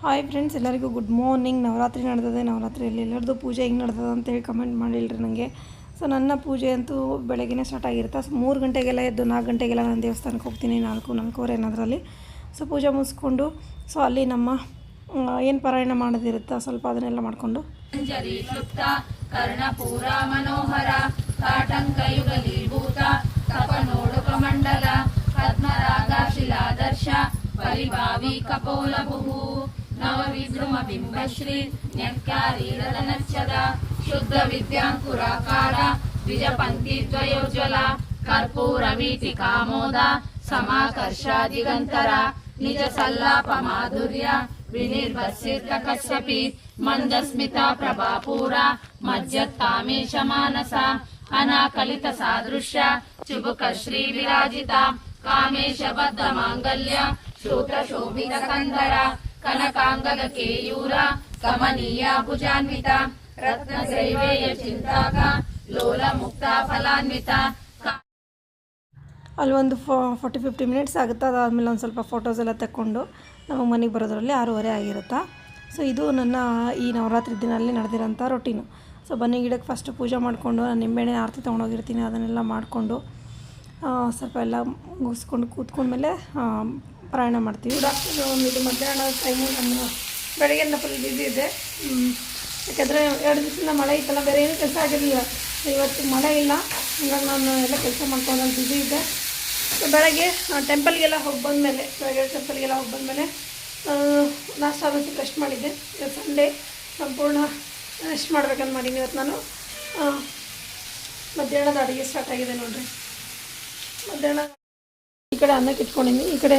Hi friends, ಎಲ್ಲರಿಗೂ good morning. Navratri ನಡೆದಿದೆ. ನವರಾತ್ರಿಯಲ್ಲಿ ಎಲ್ಲರದ್ದು ಪೂಜೆ ಹೆಂಗೆ ನಡೆದದ ಅಂತೇಳಿ ಕಮೆಂಟ್ ಮಾಡಿಲ್ರಿ ನನಗೆ. ಸೊ ನನ್ನ ಪೂಜೆ ಅಂತೂ ಬೆಳಗ್ಗೆ ಸ್ಟಾರ್ಟ್ ಆಗಿರುತ್ತೆ. ಸೊ 3 ಗಂಟೆಗೆಲ್ಲ ಎದ್ದು 4 ಗಂಟೆಗೆಲ್ಲ ನಾನು ದೇವಸ್ಥಾನಕ್ಕೆ ಹೋಗ್ತೀನಿ. 4:30 ಏನಾದ್ರಲ್ಲಿ. ಸೊ ಪೂಜೆ ಮುಗಿಸ್ಕೊಂಡು ಸೊ ಅಲ್ಲಿ ನಮ್ಮ ಏನು ಪಾರಾಯಣ ಮಾಡೋದಿರುತ್ತೆ ಸ್ವಲ್ಪ ಅದನ್ನೆಲ್ಲ ಮಾಡಿಕೊಂಡು ಕರ್ಣಪೂರ ಮನೋಹರ ಕಾಟಂಕಯುಗಲೀಭೂತ ತಪನೋಡುಕಮಂಡಲ ಪದ್ಮರಾಗ ಶಿಲಾದರ್ಶ ಪರಿಭಾವಿ ಕಪೋಲಭುವು ನವವಿದ್ರುಮ ಬಿಂಬಶ್ರೀ ನ್ಯಕ್ಕಾರೀರದನರ್ಚದ ಶುದ್ಧ ವಿದ್ಯಾಂಕುರಾಕಾರ ದ್ವಿಜಪಂಕ್ತಿ ದ್ವಯೋಜ್ವಲ ಕರ್ಪೂರ ವೀಟಿಕಾಮೋದ ಸಮಾಕರ್ಷಾದಿಗಂತರ ನಿಜ ಸಲ್ಲಾಪ ಮಾಧುರ್ಯ ವಿನಿರ್ಭಸಿತ ಕಶ್ಯಪಿ ಮಂದಸ್ಮಿತ ಪ್ರಭಾಪೂರ ಮಜ್ಜತ್ತಾಮೇಶ ಮಾನಸ ಅನಾಕಲಿತ ಸಾದೃಶ್ಯ ಚುಬುಕ ಶ್ರೀ ವಿರಾಜಿತ ಕಾಮೇಶ ಬದ್ಧ ಮಾಂಗಲ್ಯ ಶ್ರೋತ್ರ ಶೋಭಿತ ಕಂದರ ಕನಕಾಂಗದ ಕೇಯೂರ ಕಮನೀಯ ಭುಜಾನ್ವಿತ ರತ್ನ ಶ್ರೈವೇಯ ಚಿಂತಾಕ ಲೋಲ ಮುಕ್ತ ಫಲಾನ್ವಿತ. ಅಲ್ಲಿ ಒಂದು 40-50 ಮಿನಿಟ್ಸ್ ಆಗುತ್ತೆ. ಅದಾದಮೇಲೆ ಒಂದು ಸ್ವಲ್ಪ ಫೋಟೋಸ್ ಎಲ್ಲ ತಗೊಂಡು ನಮಗೆ ಮನೆಗೆ ಬರೋದ್ರಲ್ಲಿ 6:30 ಆಗಿರುತ್ತೆ. ಸೊ ಇದು ನನ್ನ ಈ ನವರಾತ್ರಿ ದಿನಲ್ಲಿ ನಡೆದಿರೋಂಥ ರೊಟೀನು. ಸೊ ಬನ್ನಿ ಗಿಡಕ್ಕೆ ಫಸ್ಟ್ ಪೂಜೆ ಮಾಡಿಕೊಂಡು ನಾನು ನಿಂಬೆಹಣ್ಣಿನ ಆರತಿ ತೊಗೊಂಡೋಗಿರ್ತೀನಿ. ಅದನ್ನೆಲ್ಲ ಮಾಡಿಕೊಂಡು ಸ್ವಲ್ಪ ಎಲ್ಲ ಮುಗಿಸ್ಕೊಂಡು ಕೂತ್ಕೊಂಡ್ಮೇಲೆ ಪ್ರಯಾಣ ಮಾಡ್ತೀವಿ. ಇದು ಮಧ್ಯಾಹ್ನ ಟೈಮು ನಾನು ಬೆಳಗ್ಗೆಯಿಂದ ಫುಲ್ ಬ್ಯುಸಿ ಇದೆ. ಯಾಕೆಂದರೆ 2 ದಿವಸದಿಂದ ಮಳೆ ಇತ್ತಲ್ಲ, ಬೇರೆ ಏನೂ ಕೆಲಸ ಆಗಿರಲಿಲ್ಲ. ಇವತ್ತು ಮಳೆ ಇಲ್ಲ, ಹಂಗಾಗಿ ನಾನು ಎಲ್ಲ ಕೆಲಸ ಮಾಡ್ಕೊಂಡು ಬ್ಯುಸಿ ಇದ್ದೆ. ಸೊ ಬೆಳಗ್ಗೆ ಟೆಂಪಲ್ಗೆಲ್ಲ ಹೋಗಿ ಬಂದಮೇಲೆ ನಾಷ್ಟ ಆಗೋದು ರೆಸ್ಟ್ ಮಾಡಿದ್ದೆ. ಇವತ್ತು ಸಂಡೇ ಸಂಪೂರ್ಣ ರೆಸ್ಟ್ ಮಾಡ್ಬೇಕಂತ ಮಾಡೀನಿ. ಇವತ್ತು ನಾನು ಮಧ್ಯಾಹ್ನದ ಅಡುಗೆ ಸ್ಟಾರ್ಟ್ ಆಗಿದೆ ನೋಡಿರಿ. ಮಧ್ಯಾಹ್ನ ಈ ಕಡೆ ಅನ್ನಕ್ಕೆ ಇಟ್ಕೊಂಡಿದ್ದೀನಿ, ಈ ಕಡೆ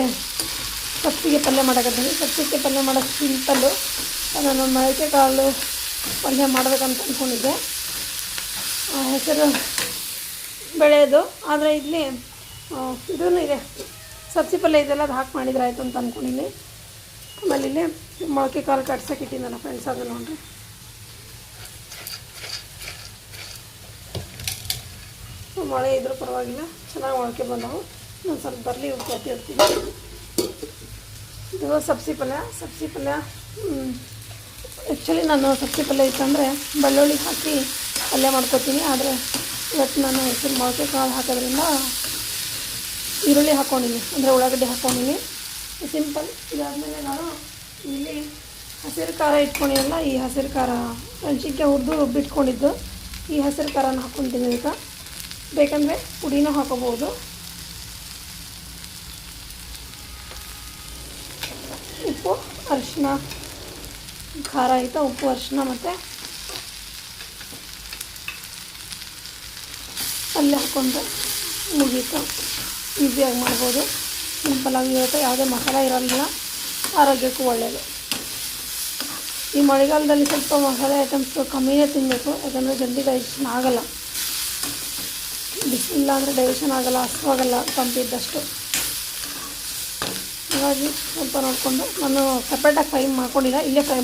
ಸಬ್ಸಿಗೆ ಪಲ್ಯ ಮಾಡೋಕತ್ತೀನಿ. ಸಬ್ಸಿಗೆ ಪಲ್ಯ ಮಾಡೋದು ಸಿಂಪಲ್ಲು. ನಾನು ಮೊಳಕೆ ಕಾಳು ಪಲ್ಯ ಮಾಡ್ಬೇಕಂತ ಅಂದ್ಕೊಂಡಿದ್ದೆ. ಹೆಸರು ಬೆಳೆಯೋದು, ಆದರೆ ಇಲ್ಲಿ ಇದೂ ಇದೆ, ಸಬ್ಸಿ ಪಲ್ಯ ಇದೆಲ್ಲ ಅದು ಹಾಕಿ ಮಾಡಿದ್ರೆ ಆಯಿತು ಅಂತ ಅಂದ್ಕೊಂಡಿದ್ದೀನಿ. ಆಮೇಲೆ ಇಲ್ಲಿ ಮೊಳಕೆ ಕಾಳು ಕಟ್ಸೋಕೆ ಇಟ್ಟಿದ್ದಲ್ಲ ಫ್ರೆಂಡ್ಸ್, ಅದು ನೋಡಿರಿ. ಮಳೆ ಇದ್ರೂ ಪರವಾಗಿಲ್ಲ, ಚೆನ್ನಾಗಿ ಮೊಳಕೆ ಬಂದವು. ನಾನು ಸ್ವಲ್ಪ ಬರಲಿ ಉಪ್ಪಾತಿ ಇರ್ತೀನಿ. ಇದು ಸಬ್ಸಿ ಪಲ್ಯ ಆ್ಯಕ್ಚುಲಿ ನಾನು ಸಬ್ಸಿ ಪಲ್ಯ ಇತ್ತಂದರೆ ಬೆಳ್ಳುಳ್ಳಿ ಹಾಕಿ ಪಲ್ಯ ಮಾಡ್ಕೊತೀನಿ. ಆದರೆ ಇವತ್ತು ನಾನು ಹೆಸರು ಮೊಳಕೆ ಕಾಳು ಹಾಕೋದ್ರಿಂದ ಈರುಳ್ಳಿ ಹಾಕ್ಕೊಂಡಿನಿ, ಅಂದರೆ ಉಳ್ಳಾಗಡ್ಡಿ ಹಾಕ್ಕೊಂಡಿನಿ. ಸಿಂಪಲ್. ಇದಾದಮೇಲೆ ನಾನು ಇಲ್ಲಿ ಹಸಿರು ಖಾರ ಇಟ್ಕೊಂಡಿಲ್ಲ. ಈ ಹಸಿರು ಖಾರ ಮೆಣಸಿನ್ಕಾಯಿ ಹುರಿದು ರುಬ್ಬಿಟ್ಕೊಂಡಿದ್ದು ಈ ಹಸಿರು ಖಾರನ ಹಾಕ್ಕೊತೀನಿ. ಈಗ ಬೇಕಂದರೆ ಪುಡಿನೂ ಹಾಕೋಬೋದು. ಉಪ್ಪು, ಅರಿಶಿನ, ಖಾರ ಆಯಿತಾ, ಉಪ್ಪು, ಅರಿಶಿನ ಮತ್ತು ಪಲ್ಯ ಹಾಕ್ಕೊಂಡ್ರೆ ಮುಗೀತು. ಈಸಿಯಾಗಿ ಮಾಡ್ಬೋದು, ಸಿಂಪಲ್ಲಾಗಿ ಇರುತ್ತೆ, ಯಾವುದೇ ಮಸಾಲೆ ಇರೋಲ್ಲ, ಆರೋಗ್ಯಕ್ಕೂ ಒಳ್ಳೆಯದು. ಈ ಮಳೆಗಾಲದಲ್ಲಿ ಸ್ವಲ್ಪ ಮಸಾಲೆ ಐಟಮ್ಸ್ ಕಮ್ಮಿನೇ ತಿನ್ನಬೇಕು, ಯಾಕಂದರೆ ಜಲ್ದಿ ಡೈಜೆಷನ್ ಆಗೋಲ್ಲ. ಬಿಸಿಲಿಲ್ಲ ಅಂದರೆ ಡೈಜೆಷನ್ ಆಗೋಲ್ಲ, ಹಸುವಾಗಲ್ಲ ತಂಪಿದ್ದಷ್ಟು. ಹಾಗಾಗಿ ಸ್ವಲ್ಪ ನೋಡಿಕೊಂಡು ನಾನು ಸಪ್ರೇಟಾಗಿ ಫ್ರೈ ಮಾಡ್ಕೊಂಡಿಲ್ಲ, ಇಲ್ಲೇ ಫ್ರೈ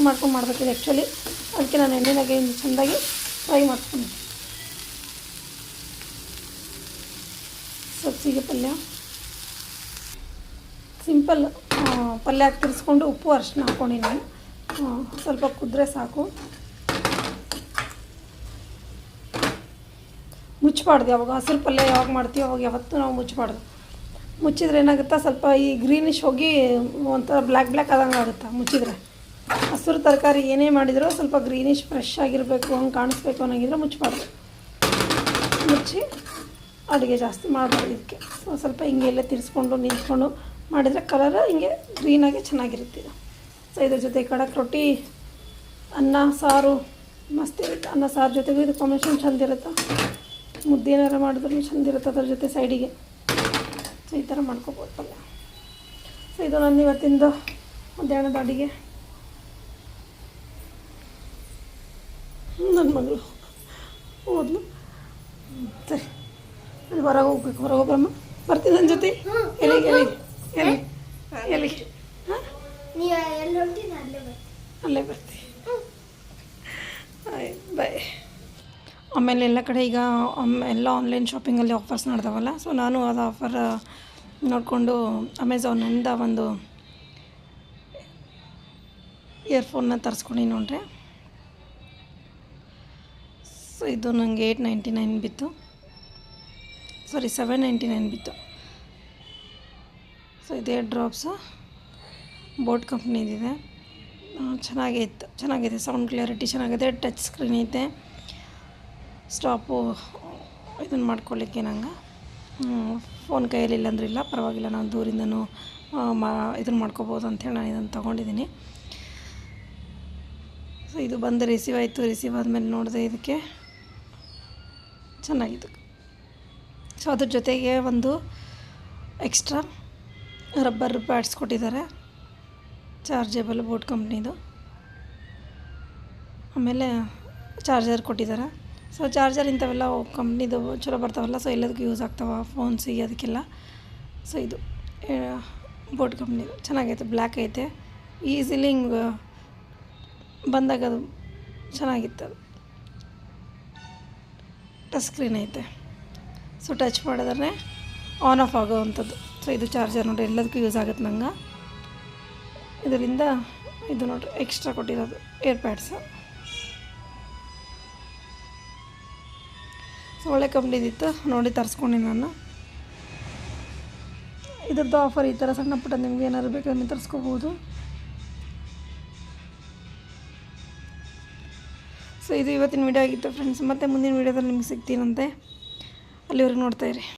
ಮಾಡ್ಕೊಂಡು ಮಾಡಬೇಕಿದೆ ಆ್ಯಕ್ಚುಲಿ. ಅದಕ್ಕೆ ನಾನು ಎಣ್ಣೆನಾಗೆ ಚೆಂದಾಗಿ ಫ್ರೈ ಮಾಡ್ತೀನಿ. ಸಬ್ಸಿಗೆ ಪಲ್ಯ ಸಿಂಪಲ್ ಪಲ್ಯ ಹಾಕಿ ತಿರ್ಸ್ಕೊಂಡು ಉಪ್ಪು ಅರಿಶಿನ ಹಾಕ್ಕೊಂಡಿದ್ದೀನಿ. ಸ್ವಲ್ಪ ಕುದ್ರೆ ಸಾಕು. ಮುಚ್ಚಬಾರ್ದು. ಯಾವಾಗ ಹಸಿರು ಪಲ್ಯ ಯಾವಾಗ ಮಾಡ್ತೀವಿ ಅವಾಗ ಯಾವತ್ತೂ ನಾವು ಮುಚ್ಚಬಾರ್ದು. ಮುಚ್ಚಿದ್ರೆ ಏನಾಗುತ್ತೆ, ಸ್ವಲ್ಪ ಈ ಗ್ರೀನಿಶ್ ಹೋಗಿ ಒಂಥರ ಬ್ಲ್ಯಾಕ್ ಆದಂಗೆ ಆಗುತ್ತೆ ಮುಚ್ಚಿದ್ರೆ. ಹಸಿರು ತರಕಾರಿ ಏನೇ ಮಾಡಿದರೂ ಸ್ವಲ್ಪ ಗ್ರೀನಿಶ್ ಫ್ರೆಶ್ ಆಗಿರಬೇಕು, ಹಂಗೆ ಕಾಣಿಸ್ಬೇಕು ಅನ್ನೋಂಗಿದ್ರೆ ಮುಚ್ಚಬಾರ್ದು. ಮುಚ್ಚಿ ಅಡುಗೆ ಜಾಸ್ತಿ ಮಾಡಬಾರ್ದು. ಇದಕ್ಕೆ ಸ್ವಲ್ಪ ಹಿಂಗೆಲ್ಲ ತಿರ್ಸ್ಕೊಂಡು ನಿಂತ್ಕೊಂಡು ಮಾಡಿದರೆ ಕಲರ್ ಹಿಂಗೆ ಗ್ರೀನಾಗಿ ಚೆನ್ನಾಗಿರುತ್ತೆ. ಸೊ ಇದ್ರ ಜೊತೆ ಕಡಕ್ ರೊಟ್ಟಿ, ಅನ್ನ ಸಾರು ಮಸ್ತ್ ಇರುತ್ತೆ. ಅನ್ನ ಸಾರು ಜೊತೆಗೂ ಇದು ಕಾಂಬಿನೇಷನ್ ಚೆಂದಿರುತ್ತೆ. ಮುದ್ದೆ ಏನಾರು ಮಾಡಿದ್ರೂ ಚೆಂದಿರುತ್ತೆ ಅದ್ರ ಜೊತೆ ಸೈಡಿಗೆ. ಸೊ ಈ ಥರ ಮಾಡ್ಕೊಬೋದು ಪಲ್ಯ. ಸೊ ಇದು ನನ್ನ ಇವತ್ತಿಂದು ಮಧ್ಯಾಹ್ನದ ಅಡುಗೆ. ನನ್ನ ಮಗಳು ಹೋದ್ಲು. ಸರಿ, ಅಲ್ಲಿ ಹೊರಗೆ ಹೋಗ್ಬರಮ್ಮ. ಬರ್ತೀನಿ ನನ್ನ ಜೊತೆ. ಎಲ್ಲಿಗೆ ಅಲ್ಲೇ ಬರ್ತೀನಿ. ಬಾಯ್. ಆಮೇಲೆ ಎಲ್ಲ ಕಡೆ ಈಗ ಎಲ್ಲ ಆನ್ಲೈನ್ ಶಾಪಿಂಗಲ್ಲಿ ಆಫರ್ಸ್ ನಡೆದವಲ್ಲ. ಸೊ ನಾನು ಅದು ಆಫರ್ ನೋಡಿಕೊಂಡು ಅಮೆಝಾನಿಂದ ಒಂದು ಇಯರ್ಫೋನ್ನ ತರಿಸ್ಕೊಂಡು ನೋಡ್ರಿ. ಸೊ ಇದು ನನಗೆ 899 ಬಿತ್ತು, ಸಾರಿ 799 ಬಿತ್ತು. ಸೊ ಇದೇ ಡ್ರಾಪ್ಸು ಬೋಟ್ ಕಂಪ್ನಿದಿದೆ. ಚೆನ್ನಾಗಿದೆ, ಸೌಂಡ್ ಕ್ಲಿಯರಿಟಿ ಚೆನ್ನಾಗಿದೆ, ಟಚ್ ಸ್ಕ್ರೀನ್ ಐತೆ. ಸ್ಟಾಪು ಇದನ್ನು ಮಾಡ್ಕೊಳ್ಳಿಕ್ಕೆ ನಂಗೆ ಫೋನ್ ಕೈಯಲ್ಲಿ ಇಲ್ಲಾಂದ್ರೆ ಇಲ್ಲ, ಪರವಾಗಿಲ್ಲ, ನಾನು ದೂರಿಂದನೂ ಇದನ್ನು ಮಾಡ್ಕೋಬೋದು ಅಂಥೇಳಿ ನಾನು ಇದನ್ನು ತೊಗೊಂಡಿದ್ದೀನಿ. ಸೊ ಇದು ಬಂದು ರಿಸೀವ್ ಆಯಿತು. ರಿಸೀವ್ ಆದಮೇಲೆ ನೋಡಿದೆ, ಇದಕ್ಕೆ ಚೆನ್ನಾಗಿತ್ತು. ಸೊ ಅದ್ರ ಜೊತೆಗೆ ಒಂದು ಎಕ್ಸ್ಟ್ರಾ ರಬ್ಬರ್ ಪ್ಯಾಡ್ಸ್ ಕೊಟ್ಟಿದ್ದಾರೆ, ಚಾರ್ಜೇಬಲ್ ಬೋಟ್ ಕಂಪ್ನಿದು. ಆಮೇಲೆ ಚಾರ್ಜರ್ ಕೊಟ್ಟಿದ್ದಾರೆ. ಸೊ ಚಾರ್ಜರ್ ಇಂಥವೆಲ್ಲ ಕಂಪ್ನಿದು ಚಲೋ ಬರ್ತಾವಲ್ಲ, ಸೊ ಎಲ್ಲದಕ್ಕೂ ಯೂಸ್ ಆಗ್ತಾವೆ, ಫೋನ್ಸಿಗೆ ಅದಕ್ಕೆಲ್ಲ. ಸೊ ಇದು ಬೋಟ್ ಕಂಪ್ನಿದು ಚೆನ್ನಾಗೈತೆ, ಬ್ಲ್ಯಾಕ್ ಐತೆ. ಈಸಿಲಿ ಹಿಂಗೆ ಬಂದಾಗ ಅದು ಚೆನ್ನಾಗಿತ್ತು. ಅದು ಟಚ್ ಸ್ಕ್ರೀನ್ ಐತೆ. ಸೊ ಟಚ್ ಮಾಡಿದ್ರೆ ಆನ್ ಆಫ್ ಆಗೋವಂಥದ್ದು. ಸೊ ಇದು ಚಾರ್ಜರ್ ನೋಡಿರಿ, ಎಲ್ಲದಕ್ಕೂ ಯೂಸ್ ಆಗುತ್ತೆ ನಂಗೆ. ಇದರಿಂದ ಇದು ನೋಡಿರಿ ಎಕ್ಸ್ಟ್ರಾ ಕೊಟ್ಟಿರೋದು ಏರ್ಪ್ಯಾಡ್ಸು. ಸೊ ಒಳ್ಳೆ ಕಂಪ್ನಿದಿತ್ತು, ನೋಡಿ ತರಿಸ್ಕೊಂಡು ನಾನು. ಇದ್ರದ್ದು ಆಫರ್ ಈ ಥರ ಸಣ್ಣ ಪುಟ್ಟ ನಿಮ್ಗೆ ಏನಾದ್ರು ಬೇಕಾದ್ರೆ ತರಿಸ್ಕೋಬೋದು. ಸೊ ಇದು ಇವತ್ತಿನ ವೀಡಿಯೋ ಆಗಿತ್ತು ಫ್ರೆಂಡ್ಸ್. ಮತ್ತು ಮುಂದಿನ ವೀಡಿಯೋದಲ್ಲಿ ನಿಮ್ಗೆ ಸಿಗ್ತೀನಂತೆ. ಅಲ್ಲಿವರೆಗೆ ನೋಡ್ತಾಯಿರಿ.